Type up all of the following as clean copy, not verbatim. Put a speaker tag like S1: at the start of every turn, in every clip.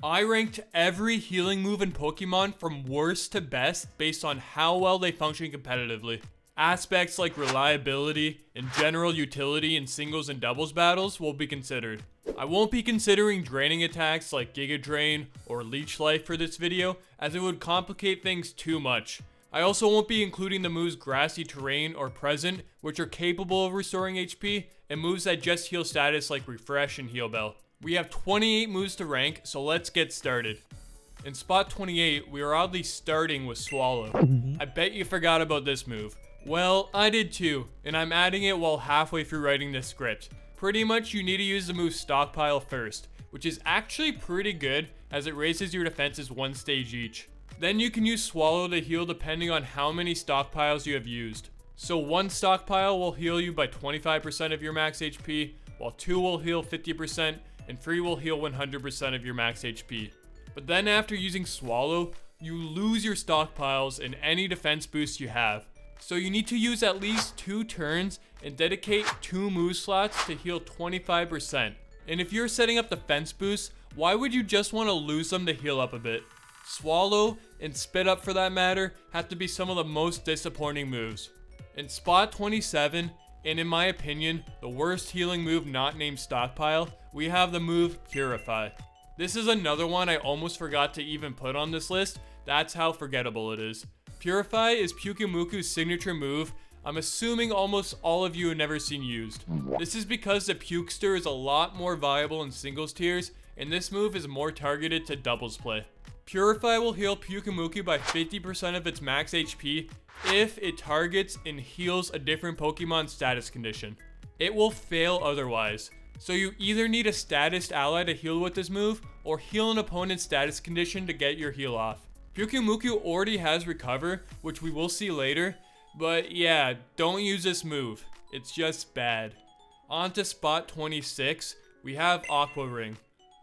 S1: I ranked every healing move in Pokemon from worst to best based on how well they function competitively. Aspects like reliability and general utility in singles and doubles battles will be considered. I won't be considering draining attacks like Giga Drain or Leech Life for this video, as it would complicate things too much. I also won't be including the moves Grassy Terrain or Present, which are capable of restoring HP, and moves that just heal status like Refresh and Heal Bell. We have 28 moves to rank, so let's get started. In spot 28, we are oddly starting with Swallow. I bet you forgot about this move. Well, I did too, and I'm adding it while halfway through writing this script. Pretty much you need to use the move Stockpile first, which is actually pretty good as it raises your defenses one stage each. Then you can use Swallow to heal depending on how many stockpiles you have used. So one stockpile will heal you by 25% of your max HP, while 2 will heal 50%, and 3 will heal 100% of your max HP. But then after using Swallow, you lose your stockpiles and any defense boost you have. So you need to use at least 2 turns and dedicate 2 move slots to heal 25%. And if you're setting up defense boosts, why would you just want to lose them to heal up a bit? Swallow, and Spit Up for that matter, have to be some of the most disappointing moves. In spot 27, and in my opinion, the worst healing move not named Stockpile, we have the move Purify. This is another one I almost forgot to even put on this list, that's how forgettable it is. Purify is Pyukumuku's signature move. I'm assuming almost all of you have never seen used. This is because the Pukester is a lot more viable in singles tiers, and this move is more targeted to doubles play. Purify will heal Pyukumuku by 50% of its max HP if it targets and heals a different Pokemon status condition. It will fail otherwise, so you either need a status ally to heal with this move, or heal an opponent's status condition to get your heal off. Pyukumuku already has Recover, which we will see later, but yeah, don't use this move. It's just bad. On to spot 26, we have Aqua Ring.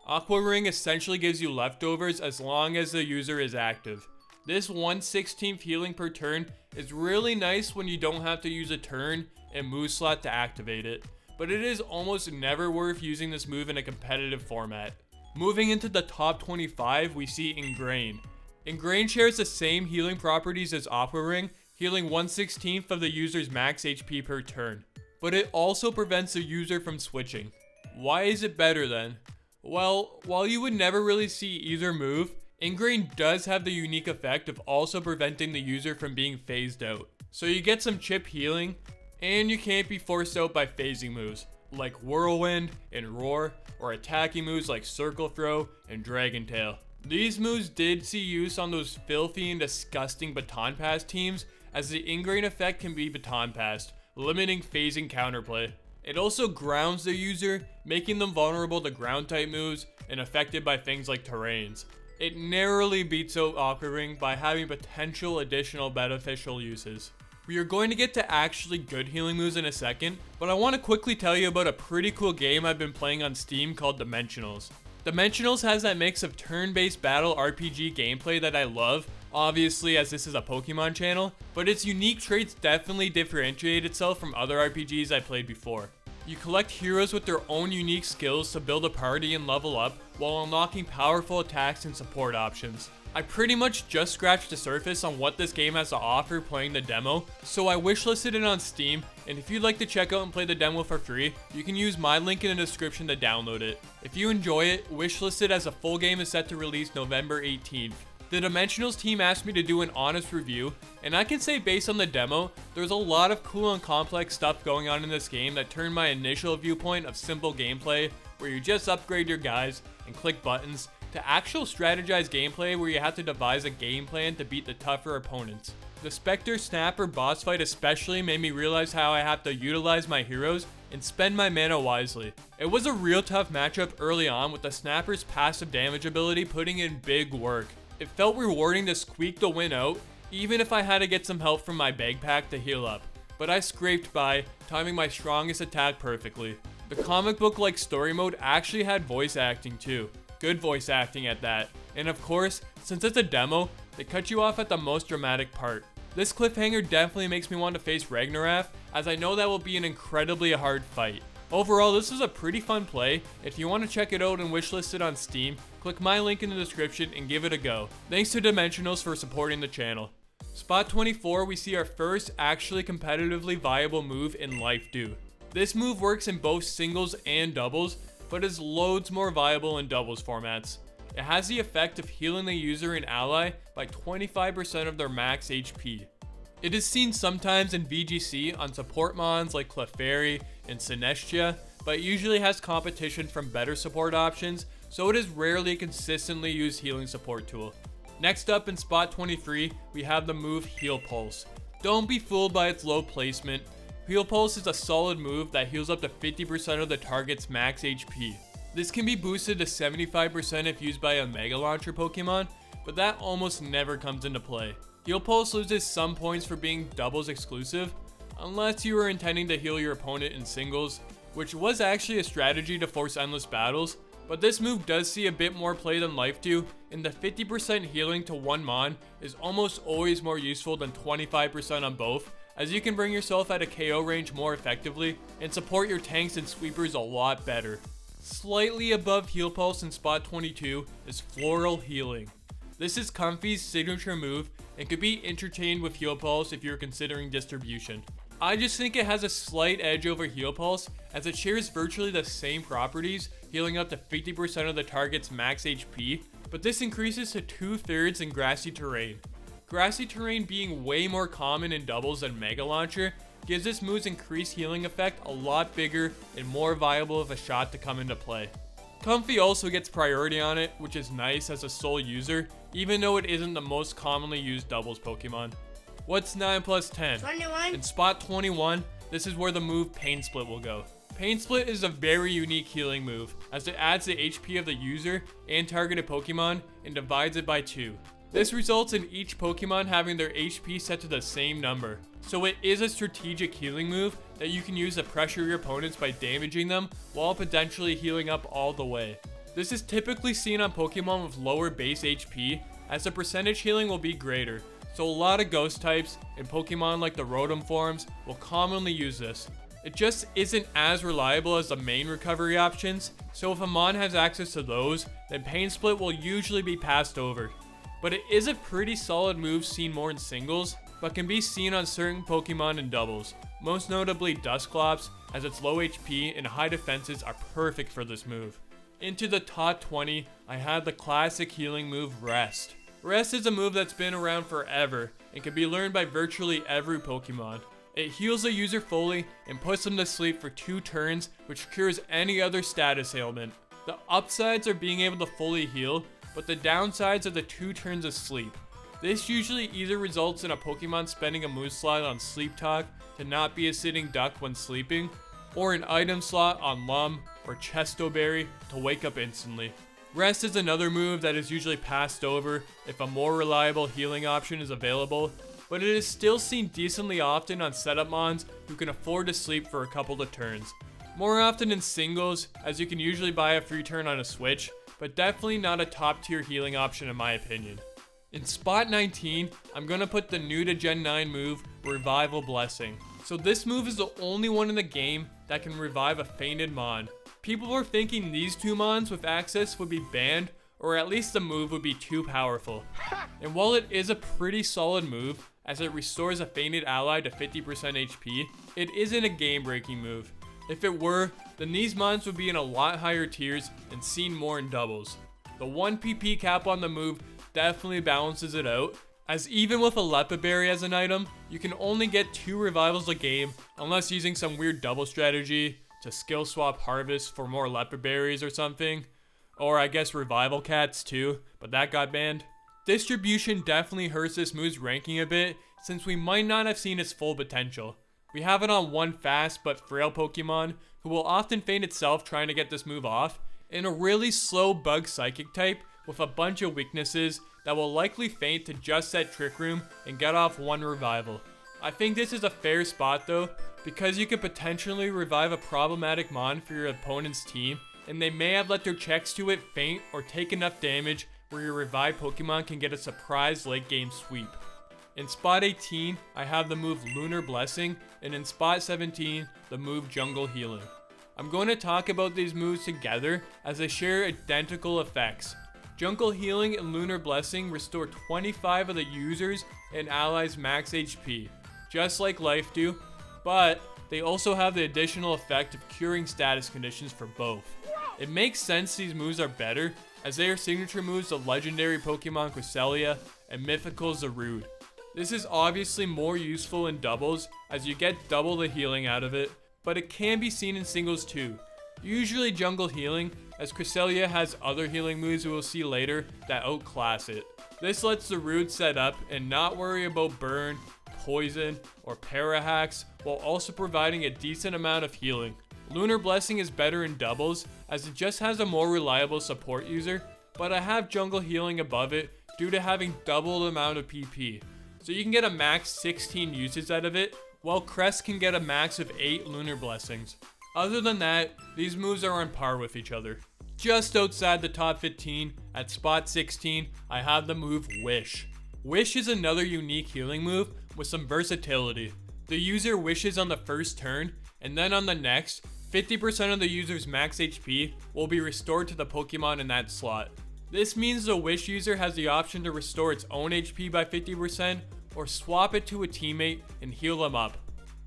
S1: Aqua Ring essentially gives you leftovers as long as the user is active. This 1/16 healing per turn is really nice when you don't have to use a turn and move slot to activate it, but it is almost never worth using this move in a competitive format. Moving into the top 25, we see Ingrain. Ingrain shares the same healing properties as Aqua Ring, healing 1/16 of the user's max HP per turn, but it also prevents the user from switching. Why is it better then? Well, while you would never really see either move, Ingrain does have the unique effect of also preventing the user from being phased out. So you get some chip healing, and you can't be forced out by phasing moves, like Whirlwind and Roar, or attacking moves like Circle Throw and Dragon Tail. These moves did see use on those filthy and disgusting Baton Pass teams, as the Ingrain effect can be Baton Passed, limiting phasing counterplay. It also grounds the user, making them vulnerable to ground type moves and affected by things like terrains. It narrowly beats out Aqua Ring by having potential additional beneficial uses. We are going to get to actually good healing moves in a second, but I want to quickly tell you about a pretty cool game I've been playing on Steam called Dimensionals. Dimensionals has that mix of turn-based battle RPG gameplay that I love, obviously as this is a Pokemon channel, but its unique traits definitely differentiate itself from other RPGs I played before. You collect heroes with their own unique skills to build a party and level up, while unlocking powerful attacks and support options. I pretty much just scratched the surface on what this game has to offer playing the demo, so I wishlisted it on Steam, and if you'd like to check out and play the demo for free, you can use my link in the description to download it. If you enjoy it, wishlist it as a full game is set to release November 18th. The Dimensionals team asked me to do an honest review, and I can say based on the demo, there's a lot of cool and complex stuff going on in this game that turned my initial viewpoint of simple gameplay, where you just upgrade your guys and click buttons, to actual strategized gameplay where you have to devise a game plan to beat the tougher opponents. The Spectre Snapper boss fight especially made me realize how I have to utilize my heroes and spend my mana wisely. It was a real tough matchup early on, with the Snapper's passive damage ability putting in big work. It felt rewarding to squeak the win out, even if I had to get some help from my bag pack to heal up. But I scraped by, timing my strongest attack perfectly. The comic book-like story mode actually had voice acting too. Good voice acting at that. And of course, since it's a demo, they cut you off at the most dramatic part. This cliffhanger definitely makes me want to face Ragnaraf, as I know that will be an incredibly hard fight. Overall, this is a pretty fun play. If you want to check it out and wishlist it on Steam, click my link in the description and give it a go. Thanks to Dimensionals for supporting the channel. Spot 24, we see our first actually competitively viable move in Life Dew. This move works in both singles and doubles, but is loads more viable in doubles formats. It has the effect of healing the user and ally by 25% of their max HP. It is seen sometimes in VGC on support mons like Clefairy and Sinestria, but usually has competition from better support options, so it is rarely a consistently used healing support tool. Next up in spot 23, we have the move Heal Pulse. Don't be fooled by its low placement. Heal Pulse is a solid move that heals up to 50% of the target's max HP. This can be boosted to 75% if used by a Mega Launcher Pokemon, but that almost never comes into play. Heal Pulse loses some points for being doubles exclusive, unless you are intending to heal your opponent in singles, which was actually a strategy to force endless battles, but this move does see a bit more play than Life Dew, and the 50% healing to one mon is almost always more useful than 25% on both, as you can bring yourself at a KO range more effectively and support your tanks and sweepers a lot better. Slightly above Heal Pulse in spot 22 is Floral Healing. This is Comfy's signature move and could be interchanged with Heal Pulse if you're considering distribution. I just think it has a slight edge over Heal Pulse as it shares virtually the same properties, healing up to 50% of the target's max HP, but this increases to 2/3 in grassy terrain. Grassy terrain being way more common in doubles than Mega Launcher gives this move's increased healing effect a lot bigger and more viable of a shot to come into play. Comfy also gets priority on it, which is nice as a sole user, even though it isn't the most commonly used doubles Pokemon. What's 9 plus 10?
S2: 21.
S1: In spot 21, this is where the move Pain Split will go. Pain Split is a very unique healing move, as it adds the HP of the user and targeted Pokemon and divides it by 2. This results in each Pokemon having their HP set to the same number, so it is a strategic healing move that you can use to pressure your opponents by damaging them while potentially healing up all the way. This is typically seen on Pokemon with lower base HP, as the percentage healing will be greater, so a lot of ghost types and Pokemon like the Rotom forms will commonly use this. It just isn't as reliable as the main recovery options, so if a mon has access to those, then Pain Split will usually be passed over. But it is a pretty solid move seen more in singles, but can be seen on certain Pokemon in doubles, most notably Dusclops, as its low HP and high defenses are perfect for this move. Into the top 20, I had the classic healing move Rest. Rest is a move that's been around forever and can be learned by virtually every Pokemon. It heals the user fully and puts them to sleep for 2 turns, which cures any other status ailment. The upsides are being able to fully heal, but the downsides are the 2 turns of sleep. This usually either results in a Pokemon spending a move slot on Sleep Talk to not be a sitting duck when sleeping, or an item slot on Lum or Chesto Berry to wake up instantly. Rest is another move that is usually passed over if a more reliable healing option is available, but it is still seen decently often on setup mons who can afford to sleep for a couple of turns. More often in singles, as you can usually buy a free turn on a Switch, but definitely not a top tier healing option in my opinion. In spot 19, I'm gonna put the new to Gen 9 move, Revival Blessing. So this move is the only one in the game that can revive a fainted mon. People were thinking these 2 mons with access would be banned, or at least the move would be too powerful. And while it is a pretty solid move, as it restores a fainted ally to 50% HP, it isn't a game breaking move. If it were, then these mons would be in a lot higher tiers and seen more in doubles. The 1 PP cap on the move definitely balances it out, as even with a Lepid Berry as an item, you can only get 2 revivals a game unless using some weird double strategy to skill swap Harvest for more Lepid Berries or something. Or I guess Revival Cats too, but that got banned. Distribution definitely hurts this move's ranking a bit, since we might not have seen its full potential. We have it on 1 fast but frail Pokemon, who will often feint itself trying to get this move off, and a really slow bug psychic type with a bunch of weaknesses that will likely feint to just set Trick Room and get off 1 revival. I think this is a fair spot though, because you could potentially revive a problematic mon for your opponent's team, and they may have let their checks to it feint or take enough damage where your revived Pokemon can get a surprise late game sweep. In spot 18, I have the move Lunar Blessing, and in spot 17, the move Jungle Healing. I'm going to talk about these moves together as they share identical effects. Jungle Healing and Lunar Blessing restore 25 of the user's and allies' max HP, just like Life do, but they also have the additional effect of curing status conditions for both. It makes sense these moves are better, as they are signature moves of legendary Pokemon Cresselia and mythical Zarude. This is obviously more useful in doubles, as you get double the healing out of it, but it can be seen in singles too. Usually Jungle Healing, as Cresselia has other healing moves we will see later that outclass it. This lets Zarude set up and not worry about burn, poison, or para hacks, while also providing a decent amount of healing. Lunar Blessing is better in doubles, as it just has a more reliable support user, but I have Jungle Healing above it due to having double the amount of PP. So you can get a max 16 uses out of it, while Crest can get a max of 8 Lunar Blessings. Other than that, these moves are on par with each other. Just outside the top 15, at spot 16, I have the move Wish. Wish is another unique healing move with some versatility. The user wishes on the first turn, and then on the next, 50% of the user's max HP will be restored to the Pokemon in that slot. This means the Wish user has the option to restore its own HP by 50%, or swap it to a teammate and heal them up.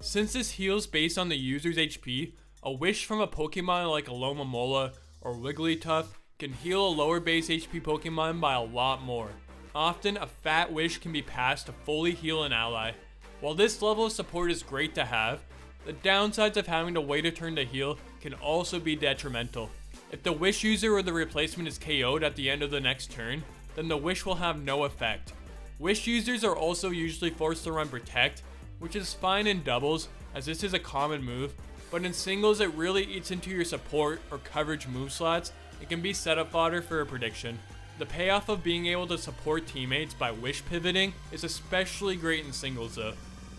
S1: Since this heals based on the user's HP, a Wish from a Pokemon like a Alomomola or Wigglytuff can heal a lower base HP Pokemon by a lot more. Often, a fat Wish can be passed to fully heal an ally. While this level of support is great to have, the downsides of having to wait a turn to heal can also be detrimental. If the Wish user or the replacement is KO'd at the end of the next turn, then the Wish will have no effect. Wish users are also usually forced to run Protect, which is fine in doubles as this is a common move, but in singles it really eats into your support or coverage move slots and can be setup fodder for a prediction. The payoff of being able to support teammates by Wish pivoting is especially great in singles though.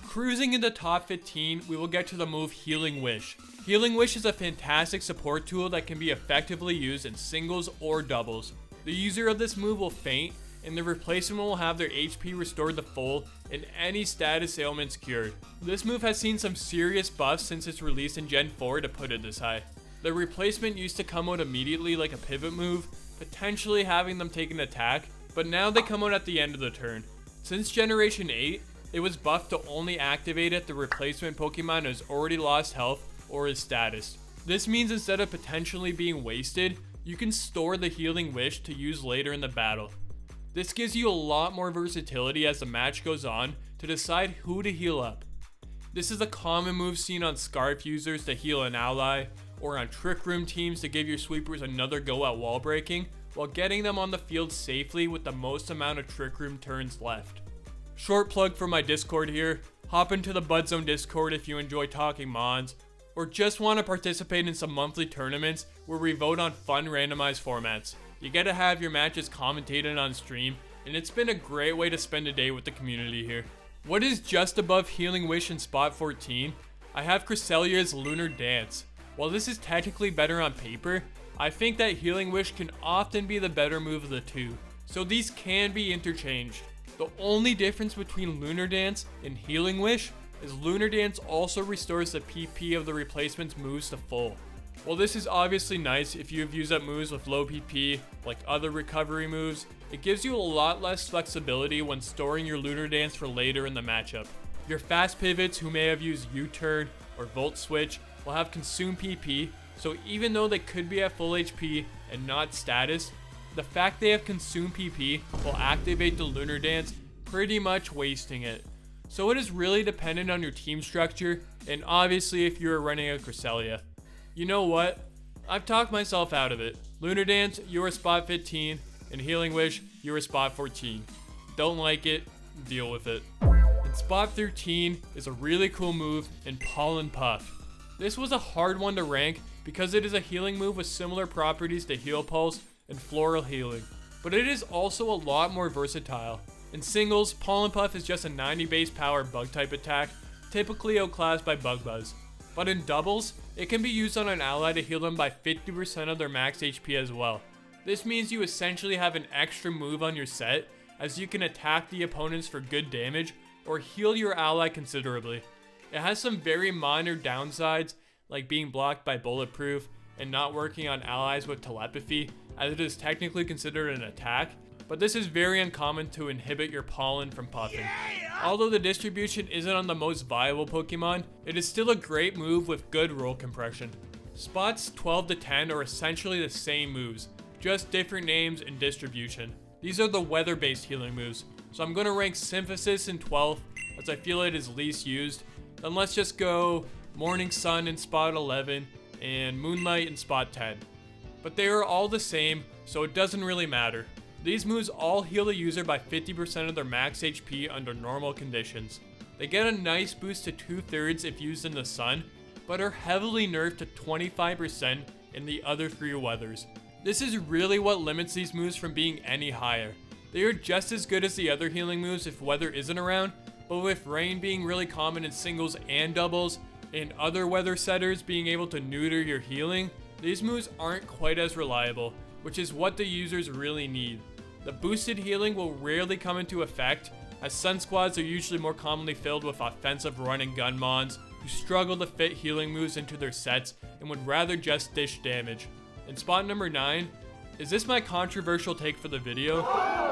S1: Cruising into top 15, we will get to the move Healing Wish. Healing Wish is a fantastic support tool that can be effectively used in singles or doubles. The user of this move will faint, and the replacement will have their HP restored to full and any status ailments cured. This move has seen some serious buffs since its release in Gen 4 to put it this high. The replacement used to come out immediately like a pivot move, potentially having them take an attack, but now they come out at the end of the turn. Since Generation 8, it was buffed to only activate if the replacement Pokemon has already lost health or is status. This means instead of potentially being wasted, you can store the Healing Wish to use later in the battle. This gives you a lot more versatility as the match goes on to decide who to heal up. This is a common move seen on Scarf users to heal an ally, or on Trick Room teams to give your sweepers another go at wall breaking, while getting them on the field safely with the most amount of Trick Room turns left. Short plug for my Discord here, hop into the Bud Zone Discord if you enjoy talking mods, or just want to participate in some monthly tournaments where we vote on fun randomized formats. You get to have your matches commentated on stream, and it's been a great way to spend a day with the community here. What is just above Healing Wish in spot 14? I have Cresselia's Lunar Dance. While this is technically better on paper, I think that Healing Wish can often be the better move of the two, so these can be interchanged. The only difference between Lunar Dance and Healing Wish is Lunar Dance also restores the PP of the replacement's moves to full. While this is obviously nice if you have used up moves with low PP, like other recovery moves, it gives you a lot less flexibility when storing your Lunar Dance for later in the matchup. Your fast pivots who may have used U-turn or Volt Switch will have consumed PP, so even though they could be at full HP and not status, the fact they have consumed PP will activate the Lunar Dance, pretty much wasting it. So it is really dependent on your team structure, and obviously if you are running a Cresselia. You know what? I've talked myself out of it. Lunar Dance, you are spot 15, and Healing Wish, you are spot 14. Don't like it, deal with it. And spot 13 is a really cool move in Pollen Puff. This was a hard one to rank because it is a healing move with similar properties to Heal Pulse and Floral Healing, but it is also a lot more versatile. In singles, Pollen Puff is just a 90 base power bug type attack, typically outclassed by Bug Buzz. But in doubles, it can be used on an ally to heal them by 50% of their max HP as well. This means you essentially have an extra move on your set, as you can attack the opponents for good damage or heal your ally considerably. It has some very minor downsides, like being blocked by bulletproof and not working on allies with telepathy, as it is technically considered an attack, but this is very uncommon to inhibit your pollen from puffing. Although the distribution isn't on the most viable Pokemon, it is still a great move with good roll compression. Spots 12 to 10 are essentially the same moves, just different names and distribution. These are the weather-based healing moves, so I'm going to rank Symphysis in 12th, as I feel it is least used. Then let's just go Morning Sun in spot 11 and Moonlight in spot 10. But they are all the same, so it doesn't really matter. These moves all heal the user by 50% of their max HP under normal conditions. They get a nice boost to 2/3 if used in the sun, but are heavily nerfed to 25% in the other 3 weathers. This is really what limits these moves from being any higher. They are just as good as the other healing moves if weather isn't around, but with rain being really common in singles and doubles, and other weather setters being able to neuter your healing, these moves aren't quite as reliable, which is what the users really need. The boosted healing will rarely come into effect, as Sun Squads are usually more commonly filled with offensive run and gun mons who struggle to fit healing moves into their sets and would rather just dish damage. In spot number 9, is this my controversial take for the video?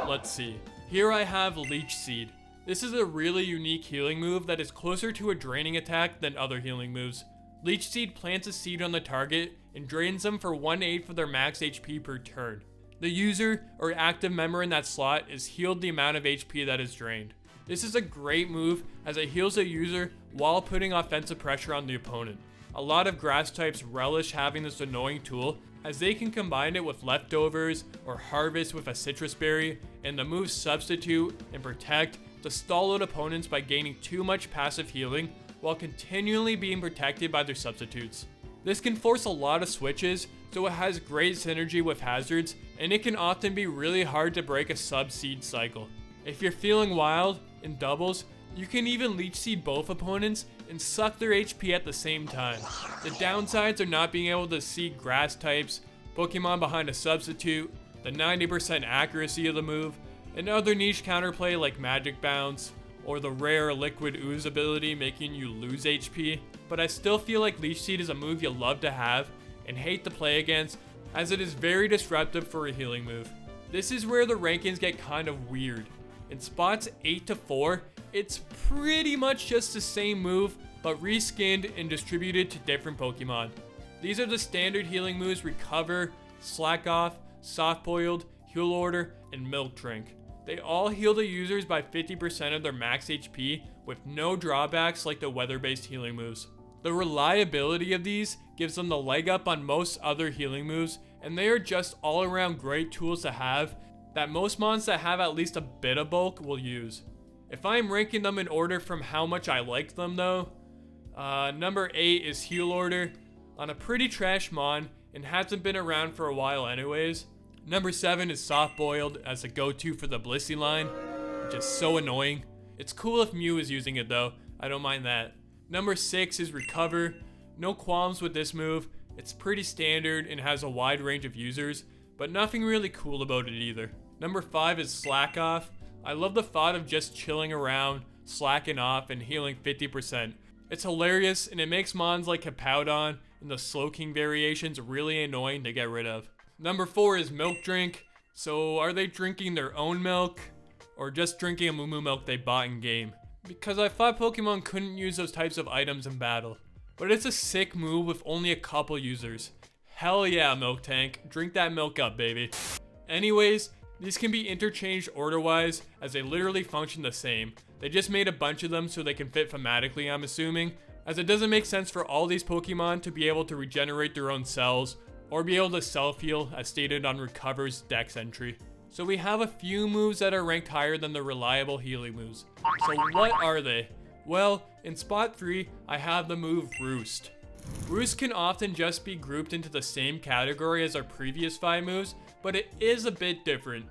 S1: Let's see. Here I have Leech Seed. This is a really unique healing move that is closer to a draining attack than other healing moves. Leech Seed plants a seed on the target and drains them for 1/8 of their max HP per turn. The user or active member in that slot is healed the amount of HP that is drained. This is a great move as it heals the user while putting offensive pressure on the opponent. A lot of grass types relish having this annoying tool as they can combine it with leftovers or harvest with a citrus berry, and the moves substitute and protect to stall out opponents by gaining too much passive healing while continually being protected by their substitutes. This can force a lot of switches, so it has great synergy with hazards, and it can often be really hard to break a sub-seed cycle. If you're feeling wild in doubles, you can even Leech Seed both opponents and suck their HP at the same time. The downsides are not being able to see grass types, Pokemon behind a substitute, the 90% accuracy of the move, and other niche counterplay like Magic Bounce, or the rare Liquid Ooze ability making you lose HP, but I still feel like Leech Seed is a move you love to have and hate to play against, as it is very disruptive for a healing move. This is where the rankings get kind of weird. In spots 8 to 4, it's pretty much just the same move, but reskinned and distributed to different Pokemon. These are the standard healing moves Recover, Slack Off, Soft Boiled, Heal Order, and Milk Drink. They all heal the users by 50% of their max HP with no drawbacks like the weather-based healing moves. The reliability of these gives them the leg up on most other healing moves, and they are just all around great tools to have that most mons that have at least a bit of bulk will use. If I'm ranking them in order from how much I like them though, number 8 is Heal Order, on a pretty trash mon and hasn't been around for a while anyways. Number 7 is Soft Boiled as a go-to for the Blissey line, which is so annoying. It's cool if Mew is using it though, I don't mind that. Number 6 is Recover. No qualms with this move. It's pretty standard and has a wide range of users, but nothing really cool about it either. Number 5 is Slack Off. I love the thought of just chilling around, slacking off, and healing 50%. It's hilarious, and it makes mons like Hippowdon and the Slowking variations really annoying to get rid of. Number 4 is Milk Drink. So are they drinking their own milk, or just drinking a Moo milk they bought in game? Because I thought Pokemon couldn't use those types of items in battle. But it's a sick move with only a couple users. Hell yeah, Milk Tank. Drink that milk up, baby. Anyways, these can be interchanged order-wise, as they literally function the same. They just made a bunch of them so they can fit thematically, I'm assuming, as it doesn't make sense for all these Pokemon to be able to regenerate their own cells, or be able to self-heal as stated on Recover's Dex entry. So we have a few moves that are ranked higher than the reliable healing moves. So what are they? Well, in spot 3, I have the move Roost. Roost can often just be grouped into the same category as our previous 5 moves, but it is a bit different.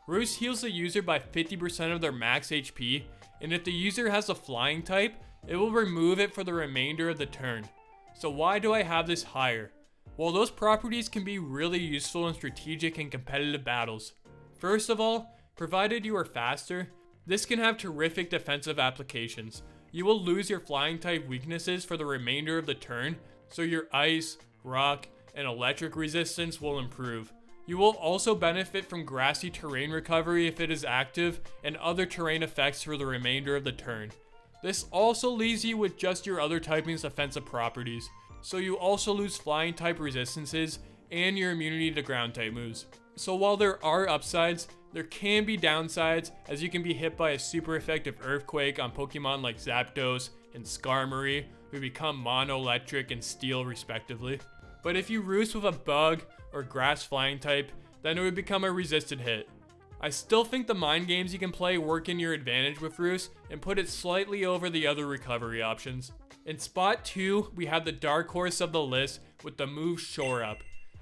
S1: Roost heals the user by 50% of their max HP, and if the user has a flying type, it will remove it for the remainder of the turn. So why do I have this higher? Well, those properties can be really useful in strategic and competitive battles. First of all, provided you are faster, this can have terrific defensive applications. You will lose your flying type weaknesses for the remainder of the turn, so your ice, rock, and electric resistance will improve. You will also benefit from grassy terrain recovery if it is active, and other terrain effects for the remainder of the turn. This also leaves you with just your other typing's offensive properties, so you also lose flying type resistances and your immunity to ground type moves. So while there are upsides, there can be downsides, as you can be hit by a super effective earthquake on Pokemon like Zapdos and Skarmory, who become mono, electric, and steel respectively. But if you roost with a bug or grass flying type, then it would become a resisted hit. I still think the mind games you can play work in your advantage with Roost and put it slightly over the other recovery options. In spot 2, we have the dark horse of the list with the move Shore Up.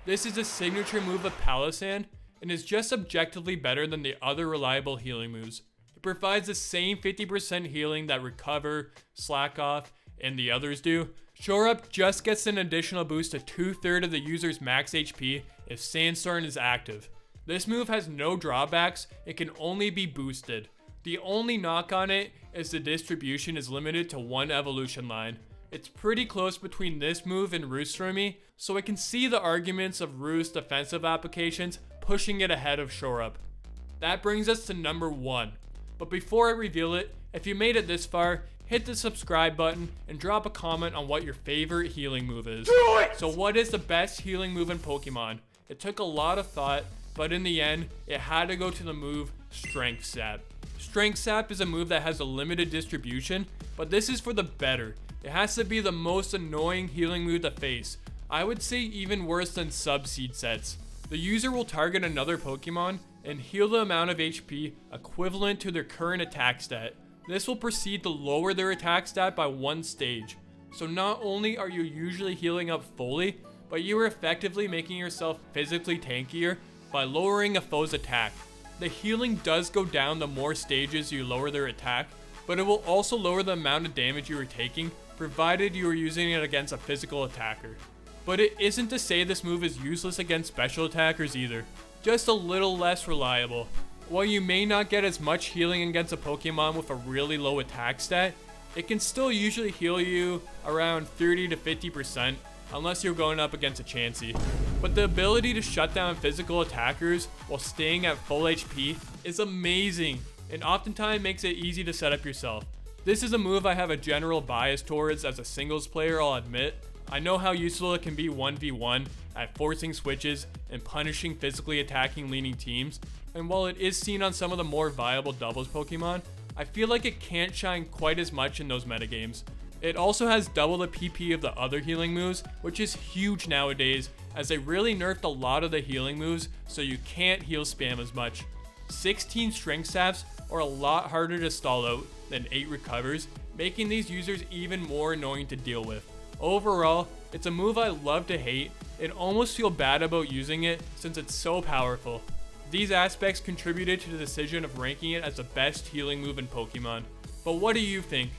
S1: This is a signature move of Palossand and is just objectively better than the other reliable healing moves. It provides the same 50% healing that Recover, Slack Off, and the others do. Shore Up just gets an additional boost to 2/3 of the user's max HP if Sandstorm is active. This move has no drawbacks, it can only be boosted. The only knock on it is the distribution is limited to one evolution line. It's pretty close between this move and Roost for me, so I can see the arguments of Roost defensive applications pushing it ahead of Shore Up. That brings us to number 1. But before I reveal it, if you made it this far, hit the subscribe button and drop a comment on what your favorite healing move is. So what is the best healing move in Pokemon? It took a lot of thought, but in the end, it had to go to the move Strength Sap. Strength Sap is a move that has a limited distribution, but this is for the better. It has to be the most annoying healing move to face. I would say even worse than Subseed sets. The user will target another Pokemon and heal the amount of HP equivalent to their current attack stat. This will proceed to lower their attack stat by 1 stage. So not only are you usually healing up fully, but you are effectively making yourself physically tankier by lowering a foe's attack. The healing does go down the more stages you lower their attack, but it will also lower the amount of damage you are taking, provided you are using it against a physical attacker. But it isn't to say this move is useless against special attackers either, just a little less reliable. While you may not get as much healing against a Pokemon with a really low attack stat, it can still usually heal you around 30 to 50%, unless you're going up against a Chansey. But the ability to shut down physical attackers while staying at full HP is amazing, and oftentimes makes it easy to set up yourself. This is a move I have a general bias towards as a singles player, I'll admit. I know how useful it can be 1v1 at forcing switches and punishing physically attacking leaning teams, and while it is seen on some of the more viable doubles Pokemon, I feel like it can't shine quite as much in those metagames. It also has double the PP of the other healing moves, which is huge nowadays, as they really nerfed a lot of the healing moves, so you can't heal spam as much. 16 Strength Saps are a lot harder to stall out than 8 Recovers, making these users even more annoying to deal with. Overall, it's a move I love to hate and almost feel bad about using it since it's so powerful. These aspects contributed to the decision of ranking it as the best healing move in Pokemon. But what do you think?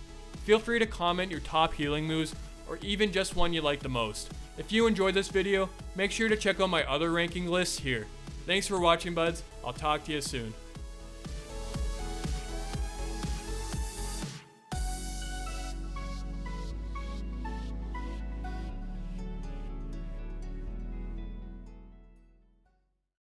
S1: Feel free to comment your top healing moves, or even just one you like the most. If you enjoyed this video, make sure to check out my other ranking lists here. Thanks for watching, buds. I'll talk to you soon.